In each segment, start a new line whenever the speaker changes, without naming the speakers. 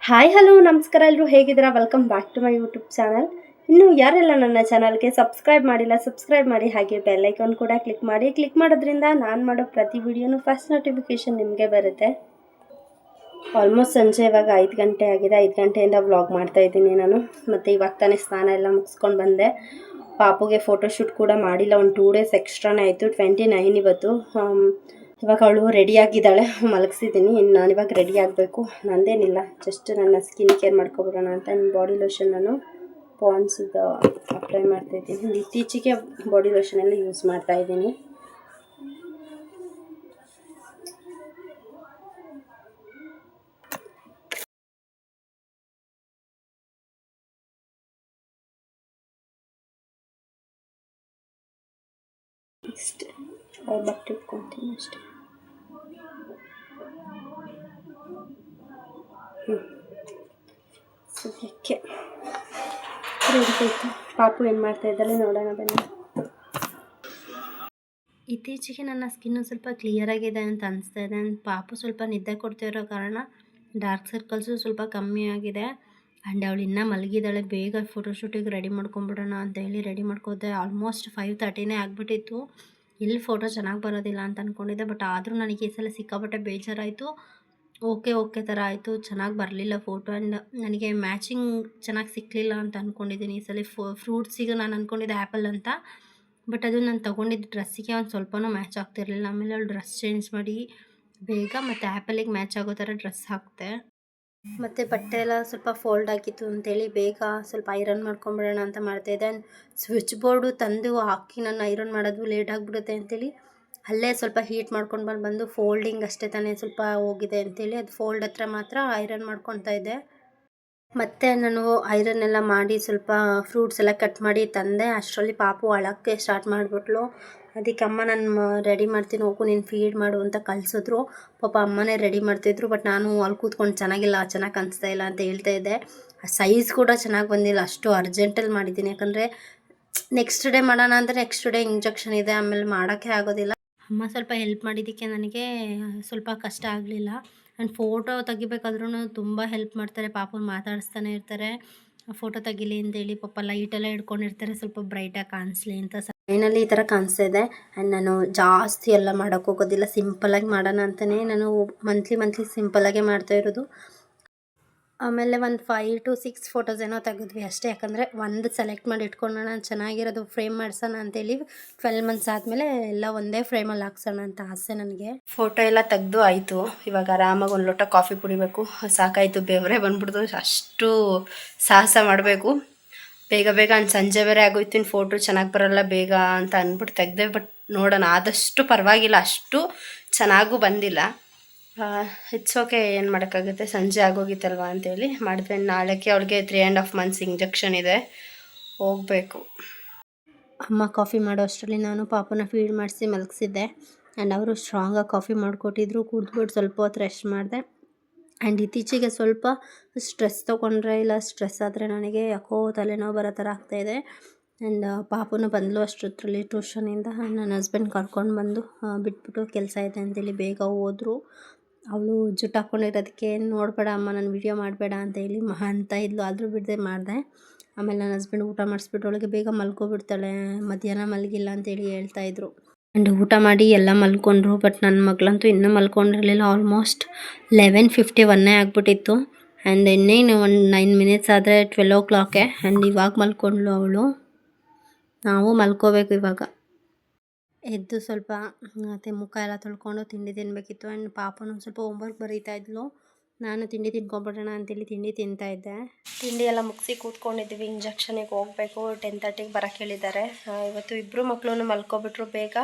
Hi hello ನಮಸ್ಕಾರ ಎಲ್ಲರೂ ಹೇಗಿದ್ದೀರಾ? Welcome back to my YouTube channel. ಇನ್ನೂ ಯಾರೆಲ್ಲ ನನ್ನ ಚಾನಲ್ಗೆ ಸಬ್ಸ್ಕ್ರೈಬ್ ಮಾಡಿಲ್ಲ ಸಬ್ಸ್ಕ್ರೈಬ್ ಮಾಡಿ, ಹಾಗೆ ಬೆಲ್ ಐಕಾನ್ ಕೂಡ ಕ್ಲಿಕ್ ಮಾಡಿ. ಕ್ಲಿಕ್ ಮಾಡೋದ್ರಿಂದ ನಾನು ಮಾಡೋ ಪ್ರತಿ ವಿಡಿಯೋನು ಫಸ್ಟ್ ನೋಟಿಫಿಕೇಷನ್ ನಿಮಗೆ ಬರುತ್ತೆ. ಆಲ್ಮೋಸ್ಟ್ ಸಂಜೆ ಇವಾಗ 5 ಗಂಟೆ ಆಗಿದೆ. 5 ಗಂಟೆಯಿಂದ ವ್ಲಾಗ್ ಮಾಡ್ತಾಯಿದ್ದೀನಿ ನಾನು. ಮತ್ತು ಇವಾಗ ತಾನೇ ಸ್ನಾನ ಎಲ್ಲ ಮುಗಿಸ್ಕೊಂಡು ಬಂದೆ. ಪಾಪುಗೆ ಫೋಟೋಶೂಟ್ ಕೂಡ ಮಾಡಿಲ್ಲ, ಒಂದು 2 ಡೇಸ್ ಎಕ್ಸ್ಟ್ರಾನೇ ಆಯಿತು. 29 ಇವತ್ತು. ಇವಾಗ ಅವಳು ರೆಡಿಯಾಗಿದ್ದಾಳೆ, ಮಲಗಿಸಿದ್ದೀನಿ. ಇನ್ನು ನಾನಿವಾಗ ರೆಡಿ ಆಗಬೇಕು. ನಂದೇನಿಲ್ಲ, ಜಸ್ಟ್ ನನ್ನ ಸ್ಕಿನ್ ಕೇರ್ ಮಾಡ್ಕೊಬಿಡೋಣ ಅಂತ ಬಾಡಿ ಲೋಷನ್ ನಾನು ಪಾನ್ಸಿದ್ದು ಅಪ್ಲೈ ಮಾಡ್ತಾಯಿದ್ದೀನಿ. ಇತ್ತೀಚೆಗೆ ಬಾಡಿ ಲೋಷನ್ ಎಲ್ಲ ಯೂಸ್ ಮಾಡ್ತಾಯಿದ್ದೀನಿ. ಇಷ್ಟೇ, ಬಟ್ಟೆ ಇಟ್ಕೊತೀನಿ ಅಷ್ಟೇ. ಸದ್ಯಕ್ಕೆ ರೆಡಿ ಆಯಿತು. ಪಾಪು ಏನು ಮಾಡ್ತಾ ಇದ್ದಾಳೆ ನೋಡೋಣ ಬನ್ನಿ. ಇತ್ತೀಚೆಗೆ ನನ್ನ ಸ್ಕಿನ್ನು ಸ್ವಲ್ಪ ಕ್ಲಿಯರ್ ಆಗಿದೆ ಅಂತ ಅನಿಸ್ತಾ ಇದೆ. ಪಾಪು ಸ್ವಲ್ಪ ನಿದ್ದೆ ಕೊಡ್ತಿರೋ ಕಾರಣ ಡಾರ್ಕ್ ಸರ್ಕಲ್ಸು ಸ್ವಲ್ಪ ಕಮ್ಮಿ ಆಗಿದೆ. ಆ್ಯಂಡ್ ಅವಳು ಇನ್ನೂ ಮಲಗಿದ್ದಾಳೆ. ಬೇಗ ಫೋಟೋಶೂಟಿಗೆ ರೆಡಿ ಮಾಡ್ಕೊಂಬಿಡೋಣ ಅಂತ ಹೇಳಿ ರೆಡಿ ಮಾಡ್ಕೋದೆ. ಆಲ್ಮೋಸ್ಟ್ 5:30 ಆಗಿಬಿಟ್ಟಿತ್ತು. ಎಲ್ಲಿ ಫೋಟೋ ಚೆನ್ನಾಗಿ ಬರೋದಿಲ್ಲ ಅಂತ ಅಂದ್ಕೊಂಡಿದ್ದೆ. ಬಟ್ ಆದರೂ ನನಗೆ ಈ ಸಲ ಸಿಕ್ಕಾಪಟ್ಟೆ ಬೇಜಾರಾಯಿತು. ಓಕೆ ಥರ ಆಯಿತು, ಚೆನ್ನಾಗಿ ಬರಲಿಲ್ಲ ಫೋಟೋ. ಆ್ಯಂಡ್ ನನಗೆ ಮ್ಯಾಚಿಂಗ್ ಚೆನ್ನಾಗಿ ಸಿಕ್ಕಲಿಲ್ಲ ಅಂತ ಅಂದ್ಕೊಂಡಿದ್ದೀನಿ. ಈ ಸಲ ಫ್ರೂಟ್ಸಿಗೆ ನಾನು ಅಂದ್ಕೊಂಡಿದ್ದೆ ಆ್ಯಪಲ್ ಅಂತ, ಬಟ್ ಅದು ನಾನು ತೊಗೊಂಡಿದ್ದ ಡ್ರೆಸ್ಸಿಗೆ ಒಂದು ಸ್ವಲ್ಪನೂ ಮ್ಯಾಚ್ ಆಗ್ತಿರಲಿಲ್ಲ. ಆಮೇಲೆ ಅವಳು ಡ್ರೆಸ್ ಚೇಂಜ್ ಮಾಡಿ ಬೇಗ ಮತ್ತು ಆ್ಯಪಲಿಗೆ ಮ್ಯಾಚ್ ಆಗೋ ಥರ ಡ್ರೆಸ್ ಹಾಕ್ತೆ. ಮತ್ತು ಬಟ್ಟೆ ಎಲ್ಲ ಸ್ವಲ್ಪ ಫೋಲ್ಡ್ ಆಗಿತ್ತು ಅಂತೇಳಿ ಬೇಗ ಸ್ವಲ್ಪ ಐರನ್ ಮಾಡ್ಕೊಂಬಿಡೋಣ ಅಂತ ಮಾಡ್ತಾಯಿದ್ದೆ. ಸ್ವಿಚ್ ಬೋರ್ಡು ತಂದು ಹಾಕಿ ನಾನು ಐರನ್ ಮಾಡೋದು ಲೇಟ್ ಆಗಿಬಿಡುತ್ತೆ ಅಂತೇಳಿ ಅಲ್ಲೇ ಸ್ವಲ್ಪ ಹೀಟ್ ಮಾಡ್ಕೊಂಡು ಬಂದು ಫೋಲ್ಡಿಂಗ್ ಅಷ್ಟೇ ತಾನೇ ಸ್ವಲ್ಪ ಹೋಗಿದೆ ಅಂತೇಳಿ ಅದು ಫೋಲ್ಡ್ ಹತ್ರ ಮಾತ್ರ ಐರನ್ ಮಾಡ್ಕೊತಾ ಇದ್ದೆ. ಮತ್ತು ನಾನು ಐರನ್ ಎಲ್ಲ ಮಾಡಿ ಸ್ವಲ್ಪ ಫ್ರೂಟ್ಸ್ ಎಲ್ಲ ಕಟ್ ಮಾಡಿ ತಂದೆ. ಅಷ್ಟರಲ್ಲಿ ಪಾಪು ಅಳೋಕ್ಕೆ ಸ್ಟಾರ್ಟ್ ಮಾಡಿಬಿಟ್ಲು. ಅದಕ್ಕೆ ಅಮ್ಮ ನಾನು ರೆಡಿ ಮಾಡ್ತೀನಿ, ಹೋಗು ನೀನು ಫೀಡ್ ಮಾಡು ಅಂತ ಕಳಿಸಿದ್ರು. ಪಾಪ ಅಮ್ಮನೇ ರೆಡಿ ಮಾಡ್ತಿದ್ರು. ಬಟ್ ನಾನು ಅಲ್ಲಿ ಕೂತ್ಕೊಂಡು ಚೆನ್ನಾಗಿ ಕಾಣಿಸ್ತಾ ಇಲ್ಲ ಅಂತ ಹೇಳ್ತಾ ಇದ್ದೆ. ಸೈಜ್ ಕೂಡ ಚೆನ್ನಾಗಿ ಬಂದಿಲ್ಲ, ಅಷ್ಟು ಅರ್ಜೆಂಟಲ್ಲಿ ಮಾಡಿದ್ದೀನಿ. ಯಾಕಂದರೆ ನೆಕ್ಸ್ಟ್ ಡೇ ಮಾಡೋಣ ಅಂದರೆ ನೆಕ್ಸ್ಟ್ ಡೇ ಇಂಜೆಕ್ಷನ್ ಇದೆ, ಆಮೇಲೆ ಮಾಡೋಕ್ಕೆ ಆಗೋದಿಲ್ಲ. ಅಮ್ಮ ಸ್ವಲ್ಪ ಹೆಲ್ಪ್ ಮಾಡಿದ್ದಕ್ಕೆ ನನಗೆ ಸ್ವಲ್ಪ ಕಷ್ಟ ಆಗಲಿಲ್ಲ. ಆ್ಯಂಡ್ ಫೋಟೋ ತೆಗಿಬೇಕಾದ್ರೂ ತುಂಬ ಹೆಲ್ಪ್ ಮಾಡ್ತಾರೆ. ಪಾಪನ ಮಾತಾಡಿಸ್ತಾನೆ ಇರ್ತಾರೆ, ಫೋಟೋ ತೆಗಿಲಿ ಅಂತೇಳಿ. ಪಾಪ ಲೈಟೆಲ್ಲ ಹಿಡ್ಕೊಂಡಿರ್ತಾರೆ ಸ್ವಲ್ಪ ಬ್ರೈಟಾಗಿ ಕಾಣಿಸ್ಲಿ ಅಂತ. ಫೈನಲಿ ಈ ಥರ ಕಾಣಿಸ್ತಾ ಇದೆ. ಆ್ಯಂಡ್ ನಾನು ಜಾಸ್ತಿ ಎಲ್ಲ ಮಾಡೋಕ್ಕೆ ಹೋಗೋದಿಲ್ಲ, ಸಿಂಪಲಾಗಿ ಮಾಡೋಣ ಅಂತಲೇ ನಾನು ಮಂತ್ಲಿ ಸಿಂಪಲಾಗೆ ಮಾಡ್ತಾಯಿರೋದು. ಆಮೇಲೆ ಒಂದು 5 to 6 ಫೋಟೋಸ್ ಏನೋ ತೆಗೆದ್ವಿ ಅಷ್ಟೇ. ಯಾಕಂದರೆ ಒಂದು ಸೆಲೆಕ್ಟ್ ಮಾಡಿ ಇಟ್ಕೊಳ್ಳೋಣ, ಚೆನ್ನಾಗಿರೋದು ಫ್ರೇಮ್ ಮಾಡಿಸೋಣ ಅಂತೇಳಿ 12 ಮಂತ್ಸ್ ಆದಮೇಲೆ ಎಲ್ಲ ಒಂದೇ ಫ್ರೇಮಲ್ಲಿ ಹಾಕ್ಸೋಣ ಅಂತ ಆಸೆ ನನಗೆ. ಫೋಟೋ ಎಲ್ಲ ತೆಗೆದು ಆಯಿತು. ಇವಾಗ ಆರಾಮಾಗಿ ಒಂದು ಲೋಟ ಕಾಫಿ ಕುಡಿಬೇಕು, ಸಾಕಾಯಿತು, ಬೆವರೇ ಬಂದ್ಬಿಡ್ದು. ಅಷ್ಟು ಸಾಹಸ ಮಾಡಬೇಕು ಬೇಗ ಸಂಜೆ ಬೇರೆ ಆಗೋಯ್ತು. ಇನ್ನು ಫೋಟೋ ಚೆನ್ನಾಗಿ ಬರೋಲ್ಲ ಬೇಗ ಅಂತ ಅಂದ್ಬಿಟ್ಟು ತೆಗೆದೆ. ಬಟ್ ನೋಡೋಣ, ಆದಷ್ಟು ಪರವಾಗಿಲ್ಲ, ಅಷ್ಟು ಚೆನ್ನಾಗೂ ಬಂದಿಲ್ಲ. ಇಟ್ಸ್ ಓಕೆ, ಏನು ಮಾಡೋಕ್ಕಾಗುತ್ತೆ, ಸಂಜೆ ಆಗೋಗಿತ್ತಲ್ವ ಅಂತೇಳಿ ಮಾಡಿದ್ವಿ. ನಾಳೆಗೆ ಅವಳಿಗೆ 3.5 months ಇಂಜೆಕ್ಷನ್ ಇದೆ, ಹೋಗಬೇಕು. ಅಮ್ಮ ಕಾಫಿ ಮಾಡೋ ಅಷ್ಟರಲ್ಲಿ ನಾನು ಪಾಪನ ಫೀಡ್ ಮಾಡಿಸಿ ಮಲಗಿಸಿದ್ದೆ. ಆ್ಯಂಡ್ ಅವರು ಸ್ಟ್ರಾಂಗಾಗಿ ಕಾಫಿ ಮಾಡಿಕೊಟ್ಟಿದ್ರು, ಕುಡಿದ್ಬಿಟ್ಟು ಸ್ವಲ್ಪ ಹೊತ್ತು ರೆಸ್ಟ್ ಮಾಡಿದೆ. ಆ್ಯಂಡ್ ಇತ್ತೀಚೆಗೆ ಸ್ವಲ್ಪ ಸ್ಟ್ರೆಸ್ ತೊಗೊಂಡ್ರೆ ಇಲ್ಲ ಸ್ಟ್ರೆಸ್ ಆದರೆ ನನಗೆ ಯಾಕೋ ತಲೆನೋವು ಬರೋ ಥರ ಆಗ್ತಾಯಿದೆ. ಆ್ಯಂಡ್ ಪಾಪನು ಬಂದಳು ಅಷ್ಟೊತ್ತರಲ್ಲಿ ಟ್ಯೂಷನಿಂದ. ನನ್ನ ಹಸ್ಬೆಂಡ್ ಕರ್ಕೊಂಡು ಬಂದು ಬಿಟ್ಬಿಟ್ಟು ಕೆಲಸ ಇದೆ ಅಂತೇಳಿ ಬೇಗ ಹೋದರು. ಅವಳು ಜುಟ್ಟು ಹಾಕ್ಕೊಂಡಿರೋದಕ್ಕೆ ನೋಡಬೇಡ ಅಮ್ಮ, ನಾನು ವೀಡಿಯೋ ಮಾಡಬೇಡ ಅಂತ ಹೇಳಿ ಅಂತ ಇದ್ಲು, ಆದರೂ ಬಿಡದೆ ಮಾಡಿದೆ. ಆಮೇಲೆ ನನ್ನ ಹಸ್ಬೆಂಡ್ ಊಟ ಮಾಡಿಸ್ಬಿಟ್ಟು ಅವಳಿಗೆ ಬೇಗ ಮಲ್ಕೊಬಿಡ್ತಾಳೆ, ಮಧ್ಯಾಹ್ನ ಮಲಗಿಲ್ಲ ಅಂತೇಳಿ ಹೇಳ್ತಾಯಿದ್ರು. ಆ್ಯಂಡ್ ಊಟ ಮಾಡಿ ಎಲ್ಲ ಮಲ್ಕೊಂಡ್ರು. ಬಟ್ ನನ್ನ ಮಗಳಂತೂ ಇನ್ನೂ ಮಲ್ಕೊಂಡಿರಲಿಲ್ಲ. ಆಲ್ಮೋಸ್ಟ್ 11:51 ಆಗಿಬಿಟ್ಟಿತ್ತು. ಆ್ಯಂಡ್ ಇನ್ನೇನು ಒಂದು 9 minutes ಆದರೆ 12 o'clock. ಆ್ಯಂಡ್ ಇವಾಗ ಮಲ್ಕೊಂಡ್ಳು ಅವಳು. ನಾವು ಮಲ್ಕೋಬೇಕು ಇವಾಗ. ಎದ್ದು ಸ್ವಲ್ಪ ಮತ್ತು ಮುಖ ಎಲ್ಲ ತೊಳ್ಕೊಂಡು ತಿಂಡಿ ತಿನ್ನಬೇಕಿತ್ತು. ಆ್ಯಂಡ್ ಪಾಪನು ಸ್ವಲ್ಪ ಹೋಮ್ವರ್ಕ್ ಬರೀತಾ ಇದ್ಲು. ನಾನು ತಿಂಡಿ ತಿನ್ಕೊಂಬಿಡೋಣ ಅಂತೇಳಿ ತಿಂಡಿ ತಿಂತಾಯಿದ್ದೆ. ತಿಂಡಿ ಎಲ್ಲ ಮುಗಿಸಿ ಕೂತ್ಕೊಂಡಿದ್ದೀವಿ. ಇಂಜೆಕ್ಷನಿಗೆ ಹೋಗಬೇಕು, 10:30ಗೆ ಬರೋಕ್ಕೆ ಹೇಳಿದ್ದಾರೆ. ಇವತ್ತು ಇಬ್ಬರು ಮಕ್ಕಳು ಮಲ್ಕೊಬಿಟ್ರು ಬೇಗ.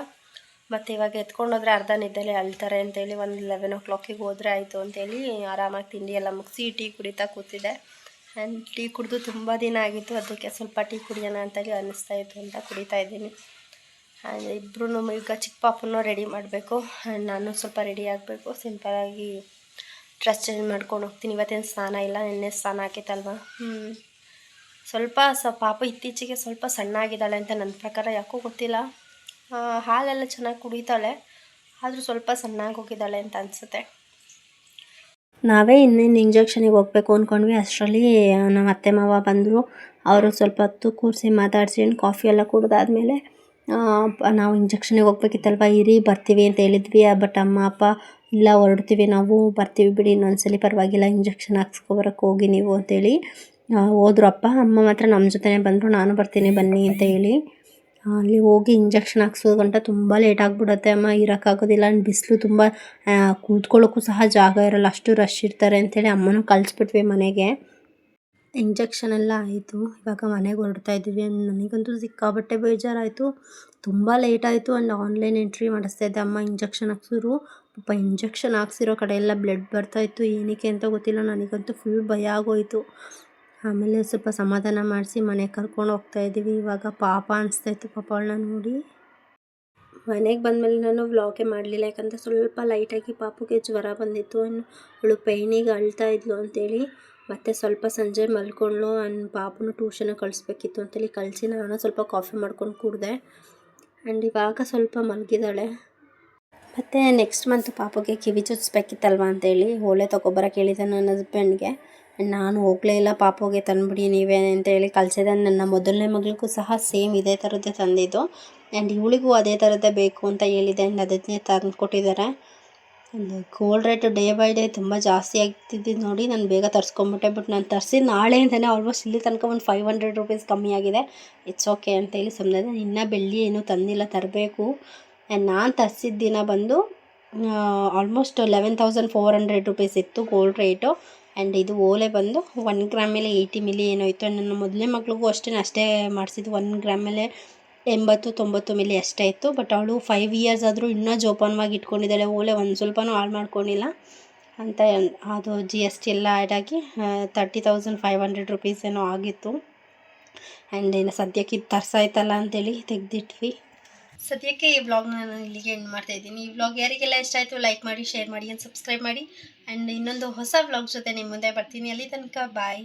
ಮತ್ತು ಇವಾಗ ಎತ್ಕೊಂಡೋದ್ರೆ ಅರ್ಧ ನಿದ್ದೆಲೆ ಅಳ್ತಾರೆ ಅಂತೇಳಿ ಒಂದು 11 o'clockಗೆ ಹೋದರೆ ಆಯಿತು ಅಂತೇಳಿ ಆರಾಮಾಗಿ ತಿಂಡಿ ಎಲ್ಲ ಮುಗಿಸಿ ಟೀ ಕುಡಿತಾ ಕೂತಿದ್ದೆ. ಆ್ಯಂಡ್ ಟೀ ಕುಡಿದು ತುಂಬ ದಿನ ಆಗಿತ್ತು, ಅದಕ್ಕೆ ಸ್ವಲ್ಪ ಟೀ ಕುಡಿಯೋಣ ಅಂತೇಳಿ ಅನ್ನಿಸ್ತಾ ಇತ್ತು ಅಂತ ಕುಡಿತಾ ಇದ್ದೀನಿ. ಆ್ಯಂಡ್ ಇಬ್ಬರೂ ಈಗ ಚಿಕ್ಕ ಪಾಪನ್ನು ರೆಡಿ ಮಾಡಬೇಕು. ಆ್ಯಂಡ್ ನಾನು ಸ್ವಲ್ಪ ರೆಡಿ ಆಗಬೇಕು. ಸಿಂಪಲಾಗಿ ಡ್ರೆಸ್ ಚೇಂಜ್ ಮಾಡ್ಕೊಂಡು ಹೋಗ್ತೀನಿ. ಇವತ್ತೇನು ಸ್ನಾನ ಇಲ್ಲ, ನಿನ್ನೆ ಸ್ನಾನ ಹಾಕಿತ್ತಲ್ವ. ಸ್ವಲ್ಪ ಪಾಪ ಇತ್ತೀಚೆಗೆ ಸ್ವಲ್ಪ ಸಣ್ಣ ಆಗಿದ್ದಾಳೆ ಅಂತ ನನ್ನ ಪ್ರಕಾರ, ಯಾಕೋ ಗೊತ್ತಿಲ್ಲ. ಹಾಲೆಲ್ಲ ಚೆನ್ನಾಗಿ ಕುಡಿತಾಳೆ, ಆದರೂ ಸ್ವಲ್ಪ ಸಣ್ಣಾಗಿ ಹೋಗಿದ್ದಾಳೆ ಅಂತ ಅನಿಸುತ್ತೆ. ನಾವೇ ಇನ್ನೇನು ಇಂಜೆಕ್ಷನಿಗೆ ಹೋಗ್ಬೇಕು ಅಂದ್ಕೊಂಡ್ವಿ. ಅಷ್ಟರಲ್ಲಿ ನಮ್ಮ ಅತ್ತೆ ಮಾವ ಬಂದರು. ಅವರು ಸ್ವಲ್ಪ ಹೊತ್ತು ಕೂರಿಸಿ ಮಾತಾಡ್ಸ್ಕೊಂಡು ಕಾಫಿ ಎಲ್ಲ ಕುಡ್ದಾದ್ಮೇಲೆ ನಾವು ಇಂಜೆಕ್ಷನಿಗೆ ಹೋಗ್ಬೇಕಿತ್ತಲ್ವ, ಇರಿ ಬರ್ತೀವಿ ಅಂತ ಹೇಳಿದ್ವಿ. ಬಟ್ ಅಮ್ಮ ಅಪ್ಪ ಇಲ್ಲ ಹೊರಡ್ತೀವಿ, ನಾವು ಬರ್ತೀವಿ ಬಿಡಿ, ಇನ್ನೊಂದ್ಸಲಿ ಪರವಾಗಿಲ್ಲ ಇಂಜೆಕ್ಷನ್ ಹಾಕ್ಸ್ಕೊಬರಕ್ಕೆ ಹೋಗಿ ನೀವು ಅಂತೇಳಿ ಹೋದ್ರು. ಅಪ್ಪ ಅಮ್ಮ ಮಾತ್ರ ನಮ್ಮ ಜೊತೆನೇ ಬಂದರು. ನಾನು ಬರ್ತೀನಿ ಬನ್ನಿ ಅಂತ ಹೇಳಿ ಅಲ್ಲಿ ಹೋಗಿ ಇಂಜೆಕ್ಷನ್ ಹಾಕ್ಸೋ ಗಂಟ ತುಂಬ ಲೇಟ್ ಆಗಿಬಿಡುತ್ತೆ ಅಮ್ಮ, ಇರೋಕ್ಕಾಗೋದಿಲ್ಲ. ಬಿಸಿಲು ತುಂಬ, ಕೂತ್ಕೊಳ್ಳೋಕ್ಕೂ ಸಹ ಜಾಗ ಇರೋಲ್ಲ, ಅಷ್ಟು ರಶ್ ಇರ್ತಾರೆ ಅಂಥೇಳಿ ಅಮ್ಮನೂ ಕಳಿಸ್ಬಿಟ್ವಿ ಮನೆಗೆ. ಇಂಜೆಕ್ಷನ್ ಎಲ್ಲ ಆಯಿತು. ಇವಾಗ ಮನೆಗೆ ಹೊರಡ್ತಾ ಇದ್ದೀವಿ. ನನಗಂತೂ ಸಿಕ್ಕಾಬಟ್ಟೆ ಬೇಜಾರಾಯಿತು, ತುಂಬ ಲೇಟ್ ಆಯಿತು. ಆ್ಯಂಡ್ ಆನ್ಲೈನ್ ಎಂಟ್ರಿ ಮಾಡಿಸ್ತಾ ಇದ್ದೆ, ಅಮ್ಮ ಇಂಜೆಕ್ಷನ್ ಹಾಕ್ಸಿದ್ರು. ಪಾಪ ಇಂಜೆಕ್ಷನ್ ಹಾಕ್ಸಿರೋ ಕಡೆ ಎಲ್ಲ ಬ್ಲಡ್ ಬರ್ತಾಯಿತ್ತು, ಏನಕ್ಕೆ ಅಂತ ಗೊತ್ತಿಲ್ಲ. ನನಗಂತೂ ಫುಲ್ ಭಯ ಆಗೋಯಿತು. ಆಮೇಲೆ ಸ್ವಲ್ಪ ಸಮಾಧಾನ ಮಾಡಿಸಿ ಮನೆಗೆ ಕರ್ಕೊಂಡು ಹೋಗ್ತಾಯಿದ್ದೀವಿ. ಇವಾಗ ಪಾಪ ಅನಿಸ್ತಾಯಿತ್ತು ಪಾಪ ಅವಳನ್ನ ನೋಡಿ. ಮನೆಗೆ ಬಂದಮೇಲೆ ನಾನು ವ್ಲಾಗೇ ಮಾಡಲಿಲ್ಲ, ಯಾಕಂದರೆ ಸ್ವಲ್ಪ ಲೈಟಾಗಿ ಪಾಪುಗೆ ಜ್ವರ ಬಂದಿತ್ತು. ಅವಳು ಪೈನಿಗೆ ಅಳ್ತಾ ಇದ್ಲು ಅಂತೇಳಿ ಮತ್ತು ಸ್ವಲ್ಪ ಸಂಜೆ ಮಲ್ಕೊಂಡ್ಳು. ಪಾಪುನ ಟ್ಯೂಷನ್ಗೆ ಕಳಿಸ್ಬೇಕಿತ್ತು ಅಂತೇಳಿ ಕಳಿಸಿ ನಾನು ಸ್ವಲ್ಪ ಕಾಫಿ ಮಾಡ್ಕೊಂಡು ಕುಡಿದೆ. ಆ್ಯಂಡ್ ಇವಾಗ ಸ್ವಲ್ಪ ಮಲಗಿದ್ದಾಳೆ. ಮತ್ತು ನೆಕ್ಸ್ಟ್ ಮಂತ್ ಪಾಪುಗೆ ಕಿವಿ ಚುಚ್ಚಿಸ್ಬೇಕಿತ್ತಲ್ವ ಅಂತೇಳಿ ಓಲೆ ತೊಗೊಬರಕ್ಕೆ ಹೇಳಿದೆ ನನ್ನ ಹಸ್ಬೆಂಡ್ಗೆ. ನಾನು ಹೋಗಲೇ ಇಲ್ಲ, ಪಾಪುಗೆ ತಂದುಬಿಡಿ ನೀವೇ ಅಂತೇಳಿ ಕಳಿಸಿದೆ. ನನ್ನ ಮೊದಲನೇ ಮಗಳಿಗೂ ಸಹ ಸೇಮ್ ಇದೇ ಥರದ್ದೇ ತಂದಿದ್ದು. ಆ್ಯಂಡ್ ಇವಳಿಗೂ ಅದೇ ಥರದ್ದೇ ಬೇಕು ಅಂತ ಹೇಳಿದೆ. ಆ್ಯಂಡ್ ಅದನ್ನೇ ತಂದು ಕೊಟ್ಟಿದ್ದಾರೆ. Gold rate day by day ತುಂಬ ಜಾಸ್ತಿ ಆಗ್ತಿದ್ದು ನೋಡಿ ನಾನು ಬೇಗ ತರಿಸ್ಕೊಂಬಿಟ್ಟೆ. ಬಟ್ ನಾನು ತರಿಸಿದ ನಾಳೆ ಅಂತಲೇ ಆಲ್ಮೋಸ್ಟ್ ಇಲ್ಲಿ ತನಕ ಒಂದು 500 ರೂಪೀಸ್ ಕಮ್ಮಿ ಆಗಿದೆ. ಇಟ್ಸ್ ಓಕೆ ಅಂತೇಳಿ ಸುಮ್ಮನೆ. ಇನ್ನೂ ಬೆಳ್ಳಿ ಏನೂ ತಂದಿಲ್ಲ, ತರಬೇಕು. ಆ್ಯಂಡ್ ನಾನು ತರಿಸಿದ ದಿನ ಬಂದು ಆಲ್ಮೋಸ್ಟ್ 11,400 ರೂಪೀಸ್ ಇತ್ತು ಗೋಲ್ಡ್ ರೇಟು. ಆ್ಯಂಡ್ ಇದು ಓಲೆ ಬಂದು 1 ಗ್ರಾಮ್ ಮೇಲೆ 80 ಮಿಲಿ ಏನೋ ಇತ್ತು. ನನ್ನ ಮೊದಲನೇ ಮಗಳಿಗೂ ಅಷ್ಟೇ ಮಾಡಿಸಿದ್ದು. 1 ಗ್ರಾಮ್ ಮೇಲೆ 80-90 ಮಿಲಿ ಅಷ್ಟೇ ಇತ್ತು. ಬಟ್ ಅವಳು 5 ಇಯರ್ಸ್ ಆದರೂ ಇನ್ನೂ ಜೋಪಾನವಾಗಿ ಇಟ್ಕೊಂಡಿದ್ದಾಳೆ. ಓಲೆ ಒಂದು ಸ್ವಲ್ಪನೂ ಹಾಳು ಮಾಡ್ಕೊಂಡಿಲ್ಲ ಅಂತ. ಅದು GST ಎಲ್ಲ ಆ್ಯಡ್ ಆಗಿ 30,500 ರೂಪೀಸ್ ಏನೋ ಆಗಿತ್ತು. ಆ್ಯಂಡ್ ಇನ್ನು ಸದ್ಯಕ್ಕೆ ಇದು ತರ್ಸಾಯ್ತಲ್ಲ ಅಂತೇಳಿ ತೆಗೆದಿಟ್ವಿ. ಸದ್ಯಕ್ಕೆ ಈ ವ್ಲಾಗ್ನ ನಾನು ಇಲ್ಲಿಗೆ ಎಂಡ್ ಮಾಡ್ತಾಯಿದ್ದೀನಿ. ಈ ವ್ಲಾಗ್ ಯಾರಿಗೆಲ್ಲ ಇಷ್ಟ ಆಯಿತು ಲೈಕ್ ಮಾಡಿ, ಶೇರ್ ಮಾಡಿ, ಆ್ಯಂಡ್ ಸಬ್ಸ್ಕ್ರೈಬ್ ಮಾಡಿ. ಆ್ಯಂಡ್ ಇನ್ನೊಂದು ಹೊಸ ವ್ಲಾಗ್ ಜೊತೆ ನಿಮ್ಮ ಮುಂದೆ ಬರ್ತೀನಿ. ಅಲ್ಲಿ ತನಕ ಬಾಯ್.